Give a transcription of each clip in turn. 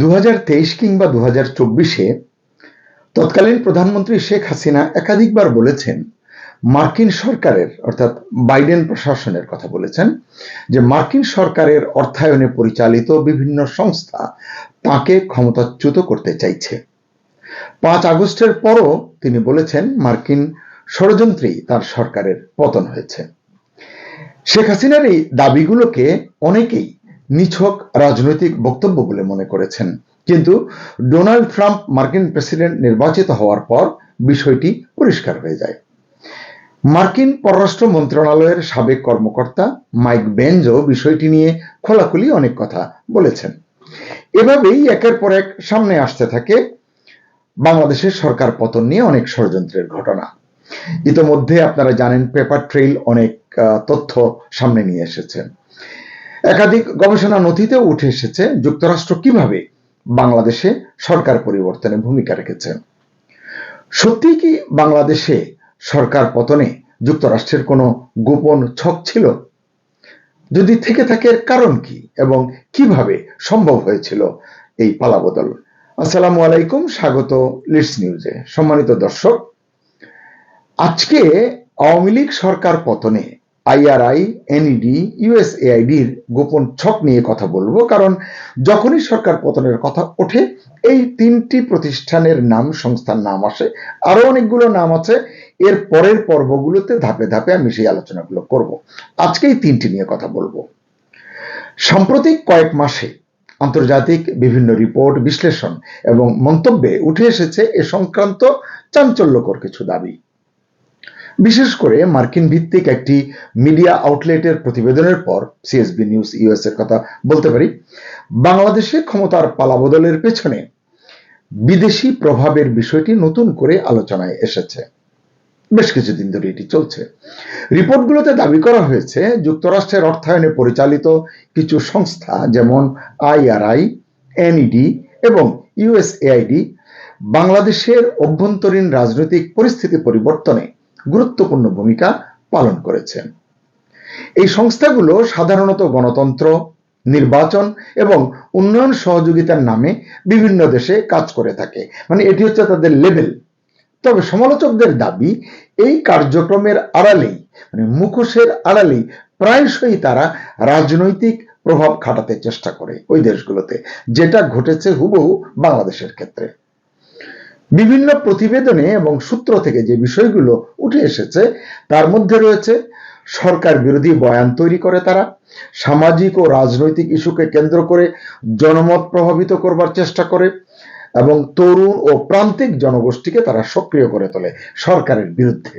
2023 কিংবা 2024-এ তৎকালীন প্রধানমন্ত্রী শেখ হাসিনা একাধিকবার বলেছেন, মার্কিন সরকারের অর্থাৎ বাইডেন প্রশাসনের কথা বলেছেন যে মার্কিন সরকারের অর্থায়নে পরিচালিত বিভিন্ন সংস্থা তাকে ক্ষমতাচ্যুত করতে চাইছে। 5 আগস্টের পরও তিনি বলেছেন মার্কিন ষড়যন্ত্রেই তার সরকারের পতন হয়েছে। শেখ হাসিনার এই দাবিগুলোকে অনেকেই নিছক রাজনৈতিক বক্তব্য বলে মনে করেছেন, কিন্তু ডোনাল্ড ট্রাম্প মার্কিন প্রেসিডেন্ট নির্বাচিত হওয়ার পর বিষয়টি পরিষ্কার হয়ে যায়। মার্কিন পররাষ্ট্র মন্ত্রণালয়ের সাবেক কর্মকর্তা মাইক বেনজও বিষয়টি নিয়ে খোলাখুলি অনেক কথা বলেছেন। এভাবেই একের পর এক সামনে আসতে থাকে বাংলাদেশের সরকার পতন নিয়ে অনেক ষড়যন্ত্রের ঘটনা। ইতোমধ্যে আপনারা জানেন পেপার ট্রেইল অনেক তথ্য সামনে নিয়ে এসেছে। একাধিক গবেষণা নথিতেও উঠে এসেছে যুক্তরাষ্ট্র কিভাবে বাংলাদেশে সরকার পরিবর্তনে ভূমিকা রেখেছে। সত্যি কি বাংলাদেশে সরকার পতনে যুক্তরাষ্ট্রের কোনো গোপন ছক ছিল? যদি থেকে থাকে এর কারণ কি এবং কিভাবে সম্ভব হয়েছিল এই পালাবদল? আসসালামু আলাইকুম, স্বাগত লিডস নিউজে। সম্মানিত দর্শক, আজকে আওয়ামী লীগ সরকার পতনে আইআরআই, এনইডি, ইউএসএআইডির গোপন ছক নিয়ে কথা বলবো, কারণ যখনই সরকার পতনের কথা ওঠে এই 3টি প্রতিষ্ঠানের নাম, সংস্থার নাম আসে। আরো অনেকগুলো নাম আছে, এর পরের পর্বগুলোতে ধাপে ধাপে আমি সেই আলোচনাগুলো করব। আজকে এই 3টি নিয়ে কথা বলবো। সাম্প্রতিক কয়েক মাসে আন্তর্জাতিক বিভিন্ন রিপোর্ট, বিশ্লেষণ এবং মন্তব্যে উঠে এসেছে এ সংক্রান্ত চাঞ্চল্যকর কিছু দাবি। বিশেষ করে মার্কিন ভিত্তিক একটি মিডিয়া আউটলেটের প্রতিবেদনের পর সিএসবি নিউজ ইউএস এর কথা বলতে পারি, বাংলাদেশে ক্ষমতার পালাবদলের পেছনে বিদেশি প্রভাবের বিষয়টি নতুন করে আলোচনায় এসেছে। বেশ কিছুদিন ধরে এটি চলছে। রিপোর্টগুলোতে দাবি করা হয়েছে যুক্তরাষ্ট্রের অর্থায়নে পরিচালিত কিছু সংস্থা যেমন আইআরআই, এনইডি এবং ইউএসএআইডি বাংলাদেশের অভ্যন্তরীণ রাজনৈতিক পরিস্থিতি পরিবর্তনে গুরুত্বপূর্ণ ভূমিকা পালন করেছে। এই সংস্থাগুলো সাধারণত গণতন্ত্র, নির্বাচন এবং উন্নয়ন সহযোগিতার নামে বিভিন্ন দেশে কাজ করে থাকে, মানে এটি হচ্ছে তাদের লেভেল। তবে সমালোচকদের দাবি এই কার্যক্রমের আড়ালেই, মানে মুখোশের আড়ালেই প্রায়শই তারা রাজনৈতিক প্রভাব খাটাতে চেষ্টা করে ওই দেশগুলোতে, যেটা ঘটেছে হুবহু বাংলাদেশের ক্ষেত্রে। বিভিন্ন প্রতিবেদনে এবং সূত্র থেকে যে বিষয়গুলো উঠে এসেছে তার মধ্যে রয়েছে সরকার বিরোধী বয়ান তৈরি করে তারা, সামাজিক ও রাজনৈতিক ইস্যুকে কেন্দ্র করে জনমত প্রভাবিত করবার চেষ্টা করে এবং তরুণ ও প্রান্তিক জনগোষ্ঠীকে তারা সক্রিয় করে তোলে সরকারের বিরুদ্ধে।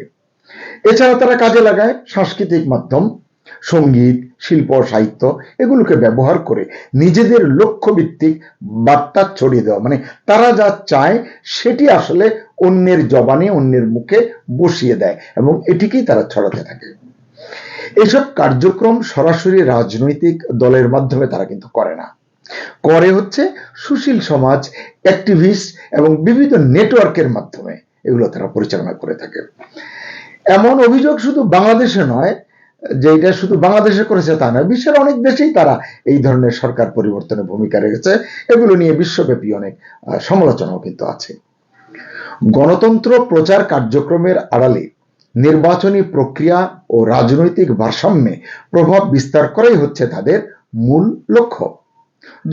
এছাড়া তারা কাজে লাগায় সাংস্কৃতিক মাধ্যম, সঙ্গীত, শিল্প, সাহিত্য এগুলোকে ব্যবহার করে নিজেদের লক্ষ্যভিত্তিক বার্তা ছড়িয়ে দেওয়া, মানে তারা যা চায় সেটি আসলে অন্যের জবানে, অন্যের মুখে বসিয়ে দেয় এবং এটিকেই তারা ছড়াতে থাকে। এসব কার্যক্রম সরাসরি রাজনৈতিক দলের মাধ্যমে তারা কিন্তু করে না, করে হচ্ছে সুশীল সমাজ, অ্যাক্টিভিস্ট এবং বিভিন্ন নেটওয়ার্কের মাধ্যমে এগুলো তারা পরিচালনা করে থাকে। এমন অভিযোগ শুধু বাংলাদেশে নয়, যে এটা শুধু বাংলাদেশে করেছে তা নয়, বিশ্বের অনেক দেশেই তারা এই ধরনের সরকার পরিবর্তনে ভূমিকা রেখেছে। এগুলো নিয়ে বিশ্বব্যাপী অনেক সমালোচনাও কিন্তু আছে। গণতন্ত্র প্রচার কার্যক্রমের আড়ালে নির্বাচনী প্রক্রিয়া ও রাজনৈতিক ভারসাম্যে প্রভাব বিস্তার করাই হচ্ছে তাদের মূল লক্ষ্য।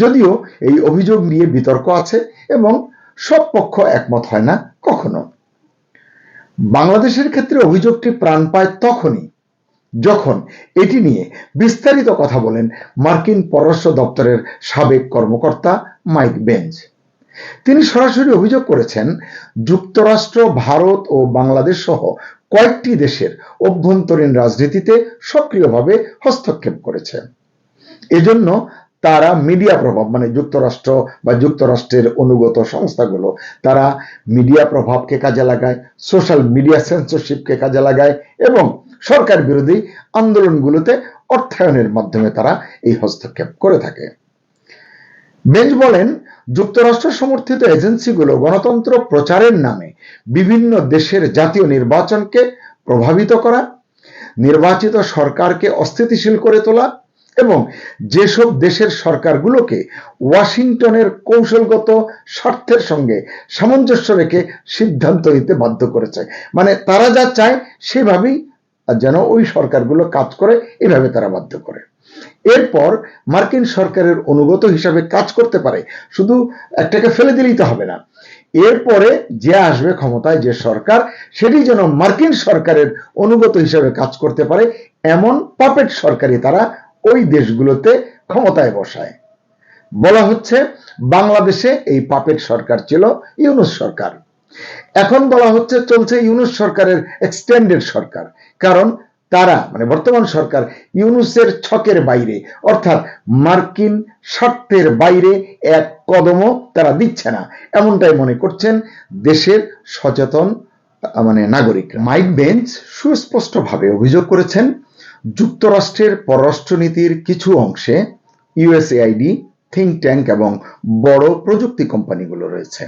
যদিও এই অভিযোগ নিয়ে বিতর্ক আছে এবং সব পক্ষ একমত হয় না কখনো। বাংলাদেশের ক্ষেত্রে অভিযোগটি প্রাণ পায় তখনই যখন এটি নিয়ে বিস্তারিত কথা বলেন মার্কিন পররাষ্ট্র দপ্তরের সাবেক কর্মকর্তা মাইক বেনজ। তিনি সরাসরি অভিযোগ করেছেন যুক্তরাষ্ট্র, ভারত ও বাংলাদেশ সহ কয়েকটি দেশের অভ্যন্তরীণ রাজনীতিতে সক্রিয়ভাবে হস্তক্ষেপ করেছে। এজন্য তারা মিডিয়া প্রভাব, মানে যুক্তরাষ্ট্র বা যুক্তরাষ্ট্রের অনুগত সংস্থাগুলো তারা মিডিয়া প্রভাবকে কাজে লাগায়, সোশ্যাল মিডিয়া সেন্সরশিপকে কাজে লাগায় এবং সরকার বিরোধী আন্দোলনগুলোতে অর্থায়নের মাধ্যমে তারা এই হস্তক্ষেপ করে থাকে। বেঞ্চ বলেন, যুক্তরাষ্ট্র সমর্থিত এজেন্সিগুলো গণতন্ত্র প্রচারের নামে বিভিন্ন দেশের জাতীয় নির্বাচনকে প্রভাবিত করা, নির্বাচিত সরকারকে অস্থিতিশীল করে তোলা এবং যেসব দেশের সরকারগুলোকে ওয়াশিংটনের কৌশলগত স্বার্থের সঙ্গে সামঞ্জস্য রেখে সিদ্ধান্ত নিতে বাধ্য করেছে। মানে তারা যা চায় সেভাবেই যেন ওই সরকারগুলো কাজ করে, এভাবে তারা বাধ্য করে। এরপর মার্কিন সরকারের অনুগত হিসাবে কাজ করতে পারে, শুধু একটাকে ফেলে দিলেই তো হবে না। এরপরে যে আসবে ক্ষমতায়, যে সরকার, সেটি যেন মার্কিন সরকারের অনুগত হিসাবে কাজ করতে পারে, এমন পাপেট সরকারই তারা ওই দেশগুলোতে ক্ষমতায় বসায়। বলা হচ্ছে বাংলাদেশে এই পাপেট সরকার ছিল ইউনূস সরকার। এখন বলা হচ্ছে চলছে ইউনূস সরকারের এক্সটেন্ডেড সরকার, কারণ তারা মানে বর্তমান সরকার ইউনূসের ছকের বাইরে, অর্থাৎ মার্কিন স্বার্থের বাইরে এক কদমও তারা দিচ্ছে না, এমনটাই মনে করছেন দেশের সচেতন নাগরিক। মাইক বেঞ্চ সুস্পষ্টভাবে অভিযোগ করেছেন যুক্তরাষ্ট্রের পররাষ্ট্রনীতির কিছু অংশে ইউএসএআইডি, থিঙ্ক ট্যাঙ্ক এবং বড় প্রযুক্তি কোম্পানিগুলো রয়েছে।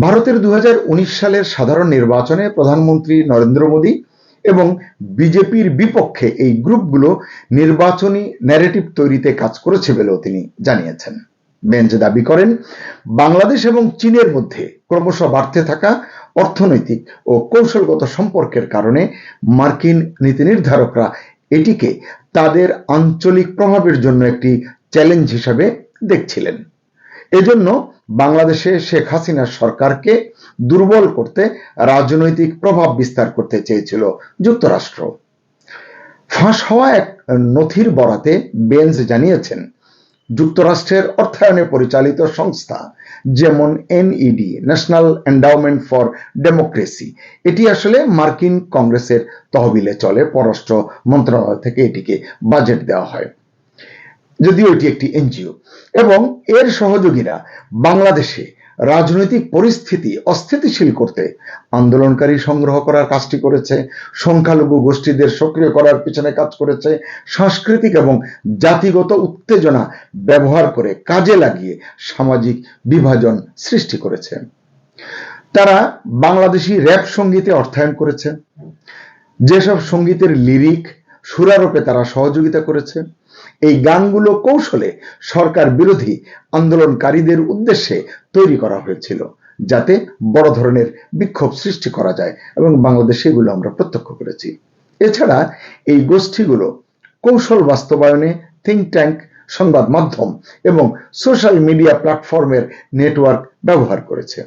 ভারতের 2019 সালের সাধারণ নির্বাচনে প্রধানমন্ত্রী নরেন্দ্র মোদী এবং বিজেপির বিপক্ষে এই গ্রুপগুলো নির্বাচনী ন্যারেটিভ তৈরিতে কাজ করেছে বলেও তিনি জানিয়েছেন। বেঞ্চ দাবি করেন বাংলাদেশ এবং চীনের মধ্যে ক্রমশ বাড়তে থাকা অর্থনৈতিক ও কৌশলগত সম্পর্কের কারণে মার্কিন নীতি নির্ধারকরা এটিকে তাদের আঞ্চলিক প্রভাবের জন্য একটি চ্যালেঞ্জ হিসাবে দেখছিলেন। এজন্য বাংলাদেশে শেখ হাসিনার সরকারকে দুর্বল করতে রাজনৈতিক প্রভাব বিস্তার করতে চেয়েছিল যুক্তরাষ্ট্র। ফাঁস হওয়া এক নথির বরাতে বেঞ্চ জানিয়েছেন যুক্তরাষ্ট্রের অর্থায়নে পরিচালিত সংস্থা যেমন NED, national endowment for democracy, এটি আসলে মার্কিন কংগ্রেসের তহবিলে চলে, পররাষ্ট্র মন্ত্রণালয় থেকে এটিকে বাজেট দেওয়া হয়, যদিও এটি একটি এনজিও, এবং এর সহযোগীরা বাংলাদেশে রাজনৈতিক পরিস্থিতি অস্থিতিশীল করতে আন্দোলনকারী সংগ্রহ করার কাজটি করেছে, সংখ্যালঘু গোষ্ঠীদের সক্রিয় করার পিছনে কাজ করেছে, সাংস্কৃতিক এবং জাতিগত উত্তেজনা ব্যবহার করে কাজে লাগিয়ে সামাজিক বিভাজন সৃষ্টি করেছে। তারা বাংলাদেশি র‍্যাপ সঙ্গীতে অর্থায়ন করেছে, যেসব সঙ্গীতের লিরিক সুরারোপে তারা সহযোগিতা করেছে। এই গানগুলো কৌশলে সরকার বিরোধী আন্দোলনকারীদের উদ্দেশ্যে তৈরি করা হয়েছিল, যাতে বড় ধরনের বিক্ষোভ সৃষ্টি করা যায়, এবং বাংলাদেশে এগুলো আমরা প্রত্যক্ষ করেছি। এছাড়া এই গোষ্ঠীগুলো কৌশল বাস্তবায়নে থিঙ্ক ট্যাঙ্ক, সংবাদ মাধ্যম এবং সোশ্যাল মিডিয়া প্ল্যাটফর্মের নেটওয়ার্ক ব্যবহার করেছে।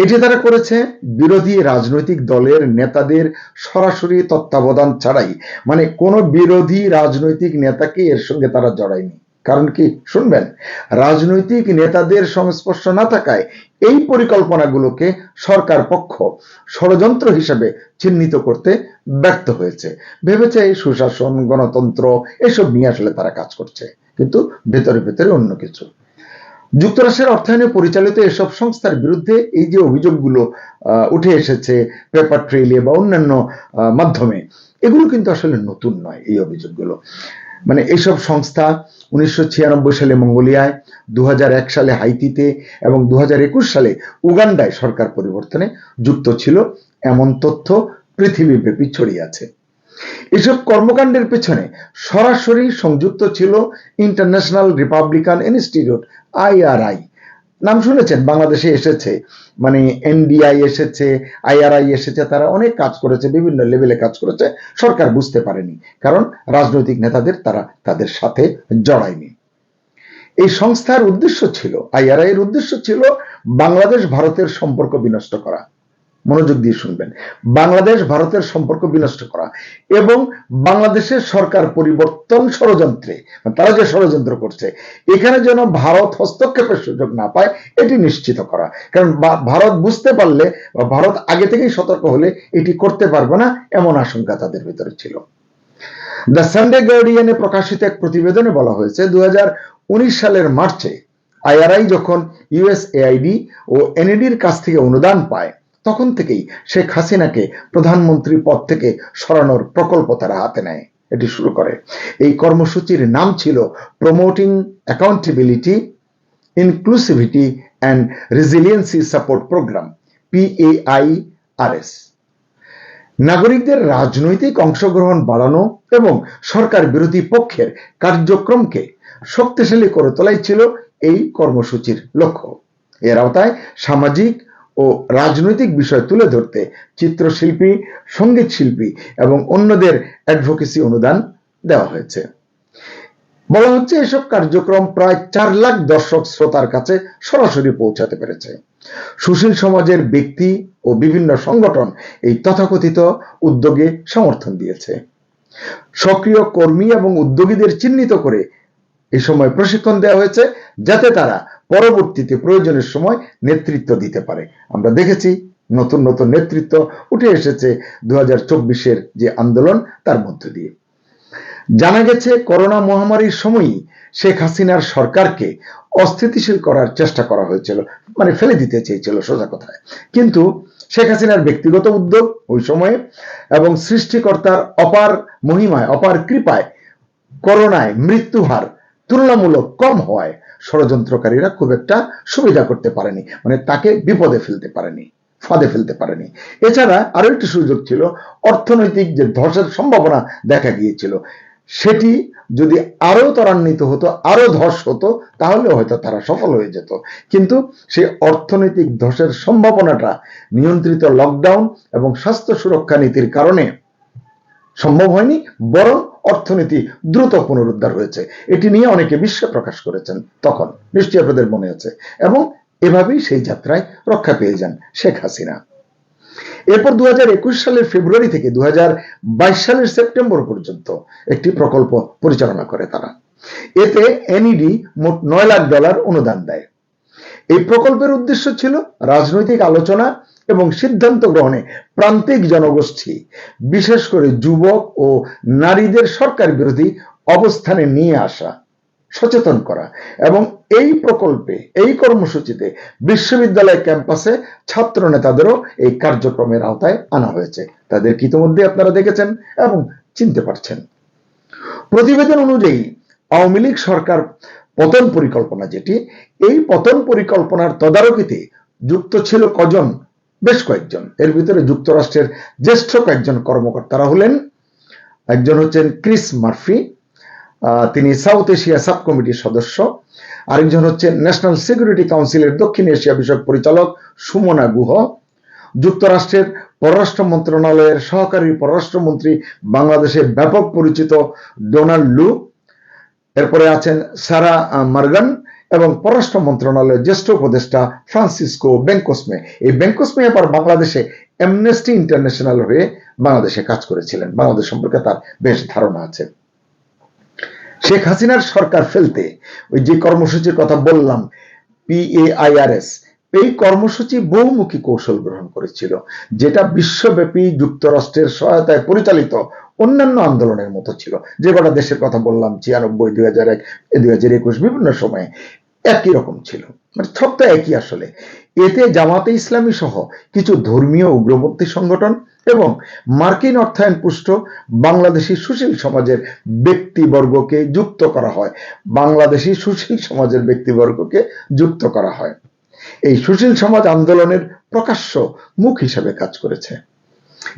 এটি তারা করেছে বিরোধী রাজনৈতিক দলের নেতাদের সরাসরি তত্ত্বাবধান ছাড়াই, মানে কোনো বিরোধী রাজনৈতিক নেতাকে এর সঙ্গে তারা জড়ায়নি। কারণ কি শুনবেন, রাজনৈতিক নেতাদের সংস্পর্শ না থাকায় এই পরিকল্পনাগুলোকে সরকার পক্ষ ষড়যন্ত্র হিসেবে চিহ্নিত করতে ব্যর্থ হয়েছে। ভেবেছে এই সুশাসন, গণতন্ত্র এসব নিয়ে আসলে তারা কাজ করছে, কিন্তু ভেতরে ভেতরে অন্য কিছু। যুক্তরাষ্ট্রের অর্থায়নে পরিচালিত এসব সংস্থার বিরুদ্ধে এই যে অভিযোগগুলো উঠে এসেছে পেপার ট্রেইলে বা অন্যান্য মাধ্যমে, এগুলো কিন্তু আসলে নতুন নয়। এই অভিযোগগুলো মানে এইসব সংস্থা 1996 সালে মঙ্গোলিয়ায়, 2001 সালে হাইতিতে এবং 2021 সালে উগান্ডায় সরকার পরিবর্তনে যুক্ত ছিল, এমন তথ্য পৃথিবীব্যাপী ছড়িয়ে আছে। এসব কর্মকাণ্ডের পেছনে সরাসরি সংযুক্ত ছিল ইন্টারন্যাশনাল রিপাবলিকান ইনস্টিটিউট, IRI। নাম শুনেছেন, বাংলাদেশে এসেছে, মানে NDI এসেছে, IRI এসেছে, তারা অনেক কাজ করেছে, বিভিন্ন লেভেলে কাজ করেছে। সরকার বুঝতে পারেনি, কারণ রাজনৈতিক নেতাদের তারা তাদের সাথে জড়ায়নি। এই সংস্থার উদ্দেশ্য ছিল, IRI এর উদ্দেশ্য ছিল বাংলাদেশ ভারতের সম্পর্ক বিনষ্ট করা। মনোযোগ দিয়ে শুনবেন, বাংলাদেশ ভারতের সম্পর্ক বিনষ্ট করা এবং বাংলাদেশের সরকার পরিবর্তন ষড়যন্ত্রে, তারা যে ষড়যন্ত্র করছে এখানে যেন ভারত হস্তক্ষেপের সুযোগ না পায়, এটি নিশ্চিত করা। কারণ ভারত বুঝতে পারলে বা ভারত আগে থেকেই সতর্ক হলে এটি করতে পারবে না, এমন আশঙ্কা তাদের ভিতরে ছিল। দ্য সানডে গার্ডিয়ানে প্রকাশিত এক প্রতিবেদনে বলা হয়েছে 2019 সালের মার্চে IRI যখন USAID ও NED-র কাছ থেকে অনুদান পায়, তখন থেকেই শেখ হাসিনাকে প্রধানমন্ত্রী পদ থেকে সরানোর প্রকল্প তারা হাতে নেয়, এটি শুরু করে। এই কর্মসূচির নাম ছিল promoting accountability, inclusivity and resiliency support program, PAIRS। নাগরিকদের রাজনৈতিক অংশগ্রহণ বাড়ানো এবং সরকার বিরোধী পক্ষের কার্যক্রমকে শক্তিশালী করে তোলাই ছিল এই কর্মসূচির লক্ষ্য। এর আওতায় সামাজিক ও রাজনৈতিক বিষয় তুলে ধরতে চিত্রশিল্পী, সঙ্গীত শিল্পী এবং অন্যদের অ্যাডভোকেসি অনুদান দেওয়া হয়েছে। বলা হচ্ছে এসব কার্যক্রম প্রায় 4 লাখ দর্শক শ্রোতার কাছে সরাসরি পৌঁছাতে পেরেছে। সুশীল সমাজের ব্যক্তি ও বিভিন্ন সংগঠন এই তথাকথিত উদ্যোগে সমর্থন দিয়েছে। সক্রিয় কর্মী এবং উদ্যোগীদের চিহ্নিত করে এই সময় প্রশিক্ষণ দেওয়া হয়েছে, যাতে তারা পরবর্তীতে প্রয়োজনের সময় নেতৃত্ব দিতে পারে। আমরা দেখেছি নতুন নতুন নেতৃত্ব উঠে এসেছে 2024-এর যে আন্দোলন তার মধ্য দিয়ে। জানা গেছে করোনা মহামারীর সময়ই শেখ হাসিনার সরকারকে অস্থিতিশীল করার চেষ্টা করা হয়েছিল, মানে ফেলে দিতে চেয়েছিল সোজা কথায়। কিন্তু শেখ হাসিনার ব্যক্তিগত উদ্যোগ ওই সময়ে এবং সৃষ্টিকর্তার অপার মহিমায়, অপার কৃপায় করোনায় মৃত্যু হার তুলনামূলক কম হওয়ায় ষড়যন্ত্রকারীরা খুব একটা সুবিধা করতে পারেনি, মানে তাকে বিপদে ফেলতে পারেনি, ফাঁদে ফেলতে পারেনি। এছাড়া আরো একটি সুযোগ ছিল, অর্থনৈতিক যে ধসের সম্ভাবনা দেখা গিয়েছিল, সেটি যদি আরো ত্বরান্বিত হতো, আরো ধস হতো, তাহলে হয়তো তারা সফল হয়ে যেত। কিন্তু সেই অর্থনৈতিক ধসের সম্ভাবনাটা নিয়ন্ত্রিত লকডাউন এবং স্বাস্থ্য সুরক্ষা নীতির কারণে সম্ভব হয়নি, বরং অর্থনীতি দ্রুত পুনরুদ্ধার হয়েছে। এটি নিয়ে অনেকে বিস্ময় প্রকাশ করেছেন তখন, নিশ্চয়ই আপনাদের মনে আছে। এবং এভাবেই সেই যাত্রায় রক্ষা পেয়ে যান শেখ হাসিনা। এরপর 2021 সালের ফেব্রুয়ারি থেকে 2022 সালের সেপ্টেম্বর পর্যন্ত একটি প্রকল্প পরিচালনা করে তারা। এতে এনইডি মোট $9 লাখ অনুদান দেয়। এই প্রকল্পের উদ্দেশ্য ছিল রাজনৈতিক আলোচনা এবং সিদ্ধান্ত গ্রহণে প্রান্তিক জনগোষ্ঠী, বিশেষ করে যুবক ও নারীদের সরকার বিরোধী অবস্থানে নিয়ে আসা, সচেতন করা। এবং এই প্রকল্পে, এই কর্মসূচিতে বিশ্ববিদ্যালয় ক্যাম্পাসে ছাত্র নেতাদেরও এই কার্যক্রমের আওতায় আনা হয়েছে। তাদেরকে ইতিমধ্যে আপনারা দেখেছেন এবং চিনতে পারছেন। প্রতিবেদন অনুযায়ী আওয়ামী লীগ সরকার পতন পরিকল্পনা, যেটি, এই পতন পরিকল্পনার তদারকিতে যুক্ত ছিল কজন? বেশ কয়েকজন। এর ভিতরে যুক্তরাষ্ট্রের জ্যেষ্ঠ কয়েকজন কর্মকর্তারা হলেন, একজন হচ্ছেন ক্রিস মার্ফি, তিনি সাউথ এশিয়া সাব কমিটির সদস্য। আরেকজন হচ্ছেন ন্যাশনাল সিকিউরিটি কাউন্সিলের দক্ষিণ এশিয়া বিষয়ক পরিচালক সুমনা গুহ, যুক্তরাষ্ট্রের পররাষ্ট্র মন্ত্রণালয়ের সহকারী পররাষ্ট্রমন্ত্রী, বাংলাদেশে ব্যাপক পরিচিত ডোনাল্ড লু, এরপরে আছেন সারা মার্গান এবং পররাষ্ট্র মন্ত্রণালয়ের জ্যেষ্ঠ উপদেষ্টা ফ্রান্সিসকো বেনকোসমে। এই বেনকোসমে আবার বাংলাদেশে অ্যামনেস্টি ইন্টারন্যাশনাল হয়ে বাংলাদেশে কাজ করেছিলেন, বাংলাদেশ সম্পর্কে তার বেশ ধারণা আছে। শেখ হাসিনার সরকার ফেলতে ওই যে কর্মসূচির কথা বললাম, PAIRS, এই কর্মসূচি বহুমুখী কৌশল গ্রহণ করেছিল, যেটা বিশ্বব্যাপী যুক্তরাষ্ট্রের সহায়তায় পরিচালিত অন্যান্য আন্দোলনের মতো ছিল। যে কটা দেশের কথা বললাম, 96, 2001, 2021, বিভিন্ন সময়ে একই রকম ছিল, মানে সবটা একই আসলে। এতে জামাতে ইসলামী সহ কিছু ধর্মীয় উগ্রপন্থী সংগঠন এবং মার্কিন অর্থায়ন পুষ্ট বাংলাদেশি সুশীল সমাজের ব্যক্তিবর্গকে যুক্ত করা হয়, বাংলাদেশি সুশীল সমাজের ব্যক্তিবর্গকে যুক্ত করা হয়। এই সুশীল সমাজ আন্দোলনের প্রকাশ্য মুখ হিসেবে কাজ করেছে,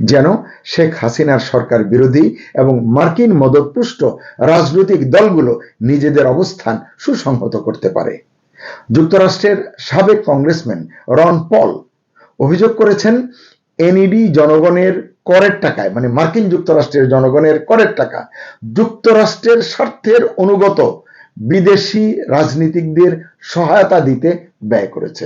যেন শেখ হাসিনার সরকার বিরোধী এবং মার্কিন মদতপুষ্ট রাজনৈতিক দলগুলো নিজেদের অবস্থান সুসংহত করতে পারে। যুক্তরাষ্ট্রের সাবেক কংগ্রেসম্যান রন পল অভিযোগ করেছেন, এনইডি জনগণের করের টাকায়, মানে মার্কিন যুক্তরাষ্ট্রের জনগণের করের টাকা যুক্তরাষ্ট্রের স্বার্থের অনুগত বিদেশি রাজনীতিকদের সহায়তা দিতে ব্যয় করেছে।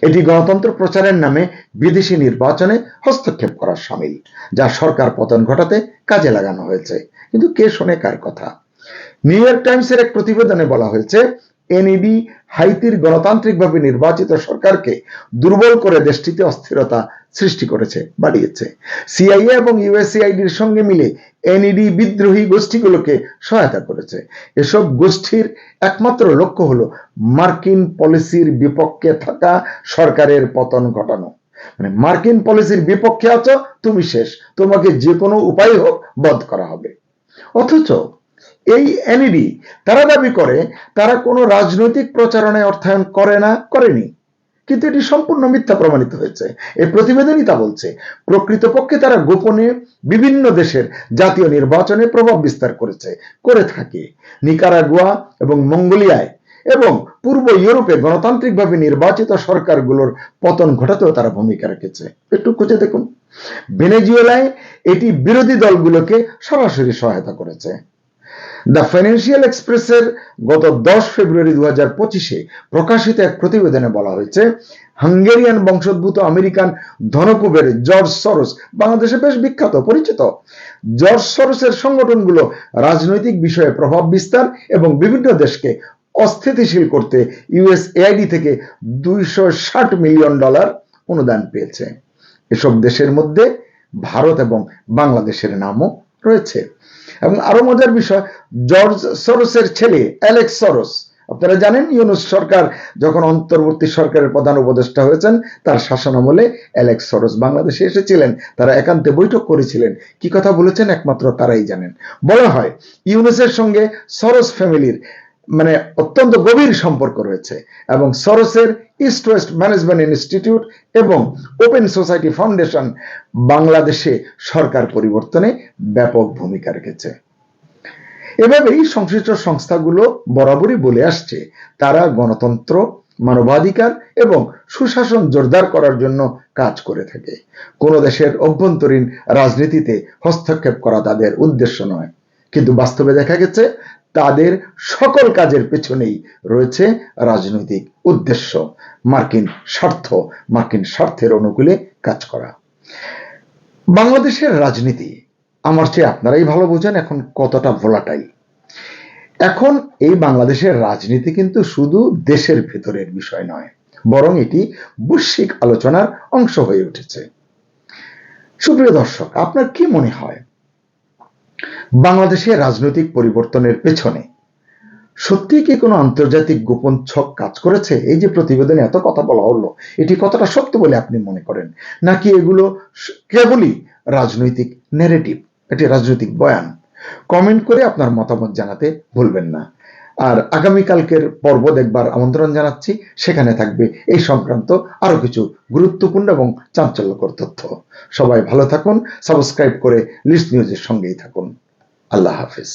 এটি গণতন্ত্র প্রচারের নামে বিদেশি নির্বাচনে হস্তক্ষেপ করার শামিল, যা সরকার পতন ঘটাতে কাজে লাগানো হয়েছে। কিন্তু কে শোনে কার কথা? নিউ ইয়র্ক টাইমসের এক প্রতিবেদনে বলা হয়েছে, এনইডি হাইতির গণতান্ত্রিকভাবে নির্বাচিত সরকারকে দুর্বল করে দেশটিতে অস্থিরতা সৃষ্টি করেছে, বাড়িয়েছে। সিআইএ এবং ইউএসএআইডির সঙ্গে মিলে এনইডি বিদ্রোহী গোষ্ঠীগুলোকে সহায়তা করেছে। এসব গোষ্ঠীর একমাত্র লক্ষ্য হলো মার্কিন পলিসির বিপক্ষে থাকা সরকারের পতন ঘটানো। মানে মার্কিন পলিসির বিপক্ষে আছো, তুমি শেষ, তোমাকে যে কোনো উপায় হোক বধ করা হবে। অথচ এই এনইডি তারা দাবি করে তারা কোনো রাজনৈতিক প্রচারণায় অর্থায়ন করে না, করেনি, কিন্তু এটি সম্পূর্ণ মিথ্যা প্রমাণিত হয়েছে। এই প্রতিবেদনই তা বলছে। প্রকৃতপক্ষে তারা গোপনে বিভিন্ন দেশের জাতীয় নির্বাচনে প্রভাব বিস্তার করে থাকে। নিকারাগুয়া এবং মঙ্গোলিয়ায় এবং পূর্ব ইউরোপে গণতান্ত্রিকভাবে নির্বাচিত সরকারগুলোর পতন ঘটাতেও তারা ভূমিকা রেখেছে। একটু খুঁজে দেখুন। ভেনেজুয়েলায় এটি বিরোধী দলগুলোকে সরাসরি সহায়তা করেছে। দ্য ফাইন্যান্সিয়াল এক্সপ্রেসের গত 10 ফেব্রুয়ারি 2025-এ প্রকাশিত এক প্রতিবেদনে বলা হয়েছে, হাঙ্গেরিয়ান বংশোদ্ভূত আমেরিকান ধনকুবের জর্জ সরোস, বাংলাদেশে বেশ বিখ্যাত পরিচিত, জর্জ সরোসের সংগঠনগুলো রাজনৈতিক বিষয়ে প্রভাব বিস্তার এবং বিভিন্ন দেশকে অস্থিতিশীল করতে ইউএসএআইডি থেকে $260 মিলিয়ন অনুদান পেয়েছে। এসব দেশের মধ্যে ভারত এবং বাংলাদেশের নামও রয়েছে। এবং আরো মজার বিষয়, জর্জ সরোসের ছেলে অ্যালেক্স সরোস, আপনারা জানেন ইউনূস সরকার যখন অন্তর্বর্তী সরকারের প্রধান উপদেষ্টা হয়েছেন, তার শাসনামলে অ্যালেক্স সরোস বাংলাদেশে এসেছিলেন। তারা একান্তে বৈঠক করেছিলেন। কি কথা বলেছেন একমাত্র তারাই জানেন। বলা হয় ইউনূসের সঙ্গে সরোস ফ্যামিলির অত্যন্ত গভীর সম্পর্ক রয়েছে এবং সরোসের ইস্ট ওয়েস্ট ম্যানেজমেন্ট ইনস্টিটিউট এবং ওপেন সোসাইটি ফাউন্ডেশন বাংলাদেশে সরকার পরিবর্তনে ব্যাপক ভূমিকা রেখেছে। এভাবেই সংশ্লিষ্ট সংস্থাগুলো বরাবরই বলে আসছে তারা গণতন্ত্র, মানবাধিকার এবং সুশাসন জোরদার করার জন্য কাজ করে থাকে। কোন দেশের অভ্যন্তরীণ রাজনীতিতে হস্তক্ষেপ করা তাদের উদ্দেশ্য নয়, কিন্তু বাস্তবে দেখা গেছে তাদের সকল কাজের পেছনেই রয়েছে রাজনৈতিক উদ্দেশ্য, মার্কিন স্বার্থের অনুকূলে কাজ করা। বাংলাদেশের রাজনীতি আমার চেয়ে আপনারাই ভালো বোঝেন এখন কতটা ভোলাটাইল। এখন এই বাংলাদেশের রাজনীতি কিন্তু শুধু দেশের ভেতরের বিষয় নয়, বরং এটি বৈশ্বিক আলোচনার অংশ হয়ে উঠেছে। সুপ্রিয় দর্শক, আপনার কি মনে হয় বাংলাদেশের রাজনৈতিক পরিবর্তনের পেছনে সত্যি কি কোনো আন্তর্জাতিক গোপন ছক কাজ করেছে? এই যে প্রতিবেদনে এত কথা বলা হলো, এটি কতটা সত্য বলে আপনি মনে করেন, নাকি এগুলো কেবলই রাজনৈতিক ন্যারেটিভ, এটি রাজনৈতিক বয়ান? কমেন্ট করে আপনার মতামত জানাতে ভুলবেন না। আর আগামীকালকের পর্ব দেখবার আমন্ত্রণ জানাচ্ছি। সেখানে থাকবে এই সংক্রান্ত আরো কিছু গুরুত্বপূর্ণ এবং চাঞ্চল্যকর তথ্য। সবাই ভালো থাকুন, সাবস্ক্রাইব করে লিস্ট নিউজের সঙ্গেই থাকুন। আল্লাহ হাফেজ।